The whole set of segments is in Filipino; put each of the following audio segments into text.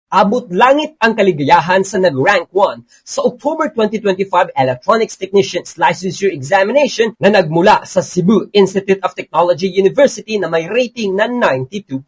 Abot langit ang kaligayahan sa nag-rank 1 sa October 2025 Electronics Technicians Licensure Examination na nagmula sa Cebu Institute of Technology University na may rating na 92%.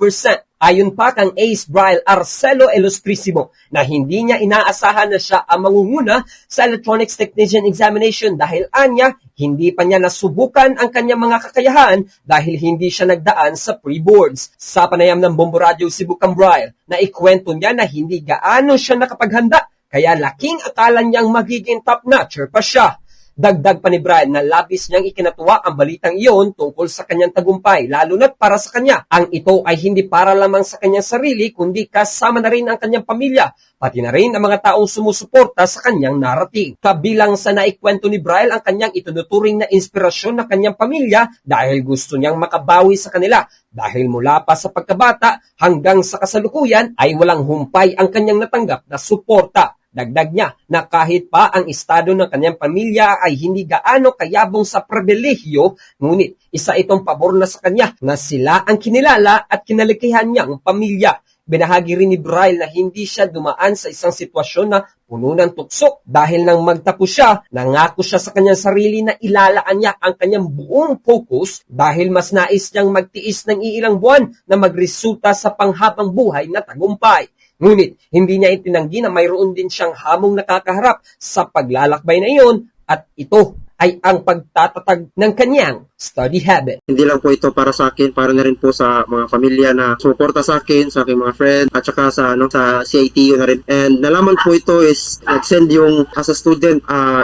Ayon pa kang Ace Braille Arcelo Ilustrisimo na hindi niya inaasahan na siya ang mangunguna sa Electronics Technician Examination dahil anya, hindi pa niya nasubukan ang kanyang mga kakayahan dahil hindi siya nagdaan sa pre-boards. Sa panayam ng Bombo Radio Cebu Braille, na ikwento niya na hindi gaano siya nakapaghanda kaya laking akala niyang magiging top-notcher pa siya. Dagdag pa ni Brian na labis niyang ikinatuwa ang balitang iyon tungkol sa kanyang tagumpay, lalo na't para sa kanya. Ang ito ay hindi para lamang sa kanyang sarili, kundi kasama na rin ang kanyang pamilya, pati na rin ang mga taong sumusuporta sa kanyang narrative. Kabilang sa naikwento ni Brian ang kanyang ituturing na inspirasyon ng kanyang pamilya dahil gusto niyang makabawi sa kanila. Dahil mula pa sa pagkabata hanggang sa kasalukuyan ay walang humpay ang kanyang natanggap na suporta. Dagdag niya na kahit pa ang estado ng kanyang pamilya ay hindi gaano kayabong sa pribilehyo, ngunit isa itong pabor na sa kanya na sila ang kinilala at kinalikihan niyang pamilya. Binahagi rin ni Brian na hindi siya dumaan sa isang sitwasyon na puno ng tukso dahil nang magtapos siya, nangako siya sa kanyang sarili na ilalaan niya ang kanyang buong focus dahil mas nais niyang magtiis ng iilang buwan na magresulta sa panghabang buhay na tagumpay. Ngunit hindi niya itinanggi na mayroon din siyang hamong nakakaharap sa paglalakbay na iyon at ito ay ang pagtatatag ng kanyang study habit. Hindi lang po ito para sa akin, para na rin po sa mga pamilya na sumuporta sa akin, sa aking mga friend, at saka sa CITU na rin. And nalaman po ito is nag-send yung as a student,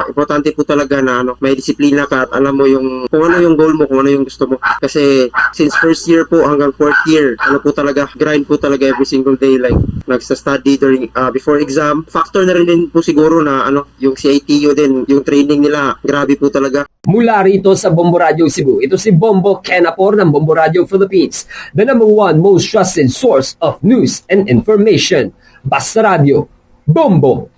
importante po talaga na may disiplina ka at alam mo yung kung ano yung goal mo, kung ano yung gusto mo. Kasi since first year po hanggang fourth year, po talaga, grind po talaga every single day, like nagsa-study during before exam. Factor na rin din po siguro na yung CITU din, yung training nila, grabe po talaga. Mula rito sa Bombo Radio Cebu, ito si Bombo Kenapor ng Bombo Radio Philippines, the #1 most trusted source of news and information. Basta Radio, Bombo!